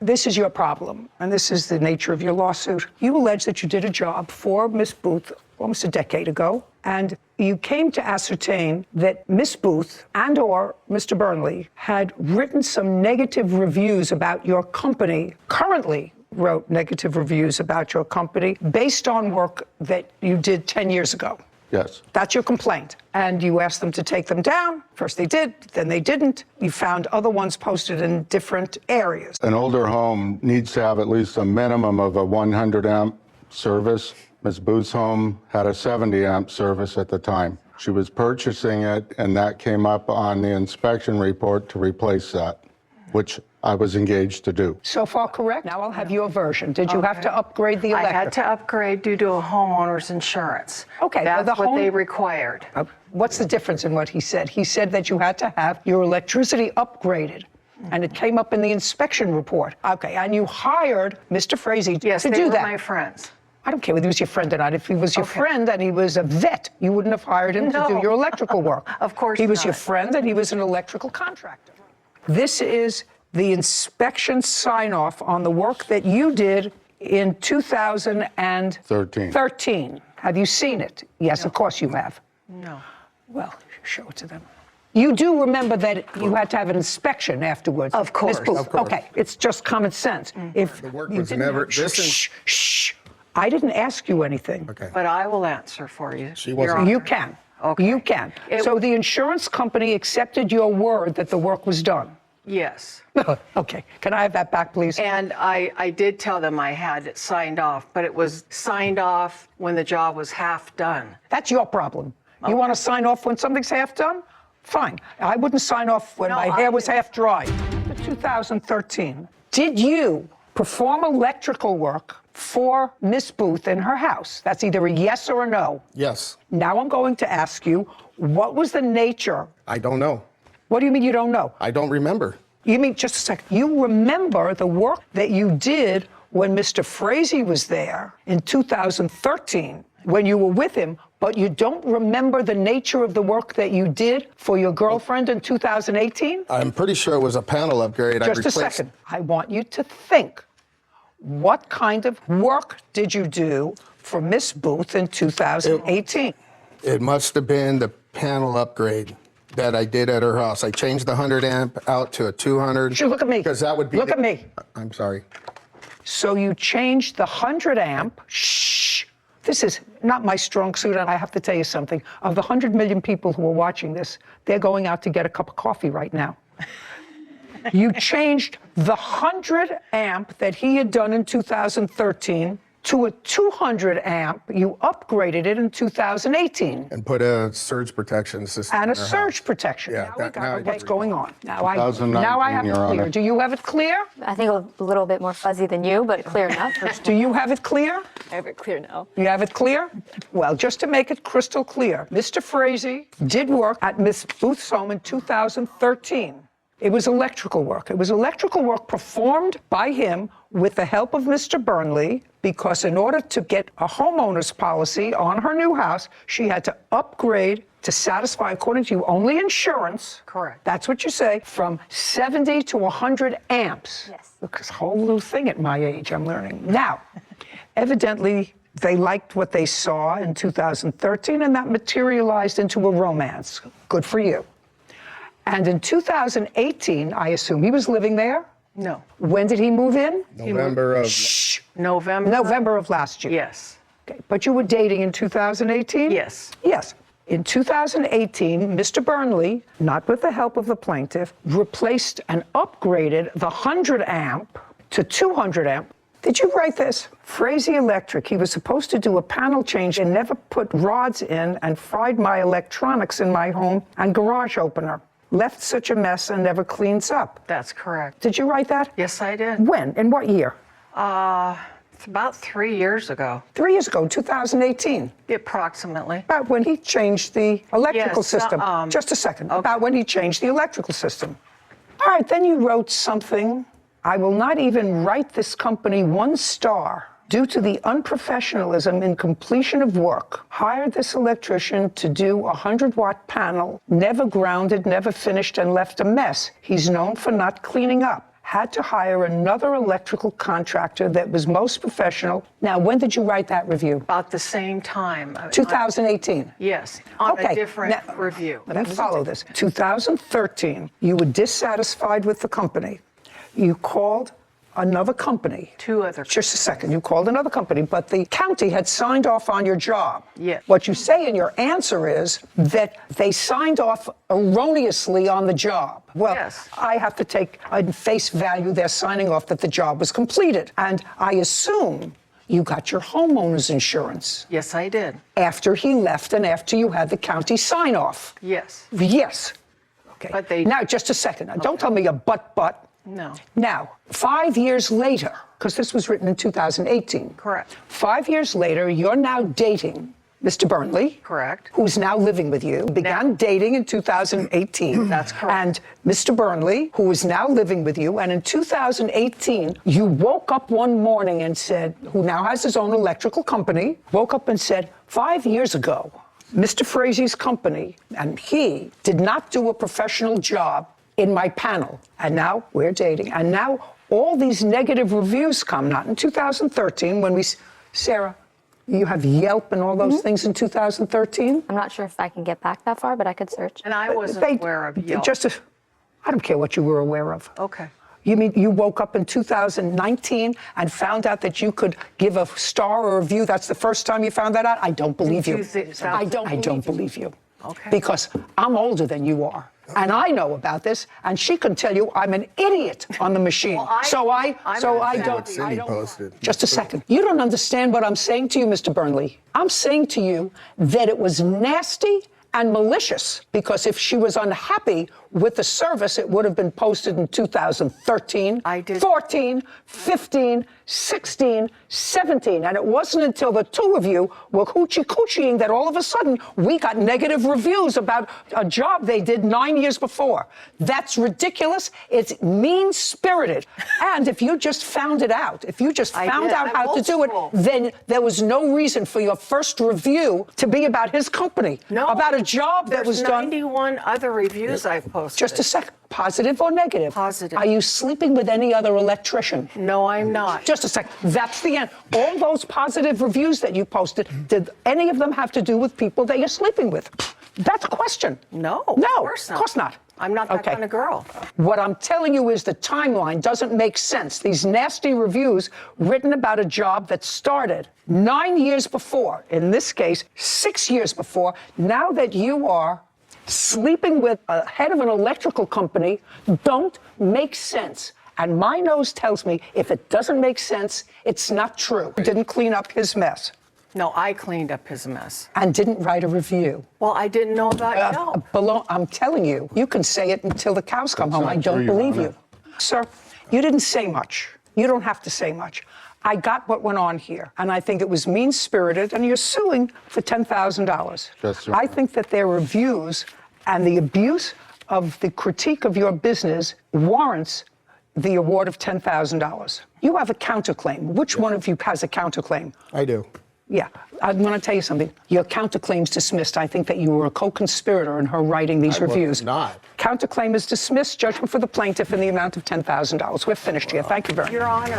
this is your problem, and this is the nature of your lawsuit. You allege that you did a job for Miss Booth almost a decade ago, and you came to ascertain that Miss Booth and or Mr. Burnley had written some negative reviews about your company, currently wrote negative reviews about your company based on work that you did 10 years ago. Yes. That's your complaint. And you asked them to take them down. First they did, then they didn't. You found other ones posted in different areas. An older home needs to have at least a minimum of a 100 amp service. Ms. Booth's home had a 70 amp service at the time. She was purchasing it, and that came up on the inspection report to replace that, which I was engaged to do. So far correct? Now I'll have your version. Did you have to upgrade the electric? I had to upgrade due to a homeowner's insurance. Okay. That's what they required. What's the difference in what he said? He said that you had to have your electricity upgraded. And it came up in the inspection report. Okay, and you hired Mr. Frazee to do that. Yes, they were my friends. I don't care whether he was your friend or not. If he was your friend and he was a vet, you wouldn't have hired him to do your electrical work. Of course He was not. your friend and he was an electrical contractor. This is the inspection sign-off on the work that you did in 2013. Have you seen it? Yes, of course you have. No. Well, show it to them. You do remember that you had to have an inspection afterwards? Of course. Ms. Booth. Of course. Okay, it's just common sense. If The work you was didn't never- have- shh. I didn't ask you anything. Okay. But I will answer for you. She wasn't- Your Honor. You can. Okay. You can. It- So the insurance company accepted your word that the work was done? Yes. Okay. Can I have that back, please? And I did tell them I had it signed off, but it was signed off when the job was half done. That's your problem. You want to sign off when something's half done? Fine. I wouldn't sign off when my hair was half dry. 2013. Did you perform electrical work for Miss Booth in her house? That's either a yes or a no. Yes. Now I'm going to ask you, what was the nature? I don't know. What do you mean you don't know? I don't remember. You mean, just a second, you remember the work that you did when Mr. Frazee was there in 2013, when you were with him, but you don't remember the nature of the work that you did for your girlfriend in 2018? I'm pretty sure it was a panel upgrade. Just a second. I want you to think. What kind of work did you do for Miss Booth in 2018? It must have been the panel upgrade that I did at her house. I changed the 100 amp out to a 200. Sure, look at me. Because that would be. Look at me. I'm sorry. So you changed the 100 amp. Shh. This is not my strong suit, and I have to tell you something. Of the 100 million people who are watching this, they're going out to get a cup of coffee right now. You changed the 100 amp that he had done in 2013 to a 200 amp. You upgraded it in 2018. And put a surge protection system. And a in her surge house. protection. Yeah, now that- we now I got what's recall. going on. Now I 2019, have it Your clear. Honor. Do you have it clear? I think a little bit more fuzzy than you, but clear enough. Do you have it clear? I have it clear now. You have it clear? Well, just to make it crystal clear, Mr. Frazee did work at Miss Booth's home in 2013. It was electrical work. It was electrical work performed by him with the help of Mr. Burnley, because in order to get a homeowner's policy on her new house, she had to upgrade to satisfy, according to you, only insurance. Correct. That's what you say, from 70 to 100 amps. Yes. Look, it's a whole little thing at my age, I'm learning. Now, evidently, they liked what they saw in 2013, and that materialized into a romance. Good for you. And in 2018, I assume he was living there? No. When did he move in? November of. Shh. November? November of last year. Yes. Okay. But you were dating in 2018? Yes. Yes. In 2018, Mr. Burnley, not with the help of the plaintiff, replaced and upgraded the 100 amp to 200 amp. Did you write this? Frazee Electric. He was supposed to do a panel change and never put rods in, and fried my electronics in my home and garage opener. Left such a mess and never cleans up. That's correct. Did you write that? Yes, I did. When? In what year? It's about 3 years ago, 3 years ago, 2018. approximately. About when he changed the electrical Yes, system. Just a second. About when he changed the electrical system. All right, then you wrote something. I will not even write this company 1 star due to the unprofessionalism in completion of work. Hired this electrician to do a 100-watt panel, never grounded, never finished, and left a mess. He's known for not cleaning up. had to hire another electrical contractor that was most professional. Now, when did you write that review? About the same time. 2018. Yes, on Okay, a different now- review. Let me follow this. 2013, you were dissatisfied with the company. You called another company. Two other Just a second. You called another company, but the county had signed off on your job. Yes. What you say in your answer is that they signed off erroneously on the job. Well, Yes. I have to take at face value they're signing off that the job was completed. And I assume you got your homeowner's insurance Yes, I did. after he left and after you had the county sign off. Yes. Yes. Okay. But they- Now, just a second. Now, don't tell me a but. No. Now, 5 years later, because this was written in 2018. Correct. 5 years later, you're now dating Mr. Burnley. Correct. Who's now living with you. Began dating in 2018. That's correct. And Mr. Burnley, who is now living with you, and in 2018, you woke up one morning and said, who now has his own electrical company, woke up and said, 5 years ago, Mr. Frazier's company and he did not do a professional job in my panel. And now we're dating. And now all these negative reviews come, not in 2013 when Sarah, you have Yelp and all those things in 2013? I'm not sure if I can get back that far, but I could search. And I wasn't aware of Yelp. I don't care what you were aware of. Okay. You mean you woke up in 2019 and found out that you could give a star or a review? That's the first time you found that out? I don't believe you. I don't believe you. Okay. Because I'm older than you are. And I know about this, and she can tell you I'm an idiot on the machine. Well, I don't. Cindy posted. Just a second. You don't understand what I'm saying to you, Mr. Burnley. I'm saying to you that it was nasty and malicious, because if she was unhappy with the service, it would have been posted in 2013, I did. 14, 15, 16, 17. And it wasn't until the two of you were Coochi-ing that all of a sudden we got negative reviews about a job they did 9 years before. That's ridiculous. It's mean-spirited. And if you just found it out, if you just I found did. out I'm how to old do it, school. then there was no reason for your first review to be about his company. No. About a job that was There's done. 91 other reviews I've posted. Just a second. Positive or negative? Positive. Are you sleeping with any other electrician? No, I'm not. Just a second. That's the end. All those positive reviews that you posted, did any of them have to do with people that you're sleeping with? That's a question. No, No, of course not. I'm not that kind of girl. What I'm telling you is the timeline doesn't make sense. These nasty reviews written about a job that started 9 years before, in this case, 6 years before, now that you are sleeping with a head of an electrical company, don't make sense. And my nose tells me if it doesn't make sense, it's not true. Didn't clean up his mess No, I cleaned up his mess. and didn't write a review. Well, I didn't know about Yelp. I'm telling you, you can say it until the cows come home. not I don't true, Your believe Honor. you. Sir, you didn't say much. You don't have to say much. I got what went on here, and I think it was mean-spirited, and you're suing for $10,000. Yes, Your I Honor. think that their reviews and the abuse of the critique of your business warrants the award of $10,000. You have a counterclaim. Which one of you has a counterclaim? I do. Yeah, I'm going to tell you something. Your counterclaim's dismissed. I think that you were a co-conspirator in her writing these I was reviews. not. Counterclaim is dismissed. Judgment for the plaintiff in the amount of $10,000. We're finished here. Thank you very much. Your Honor.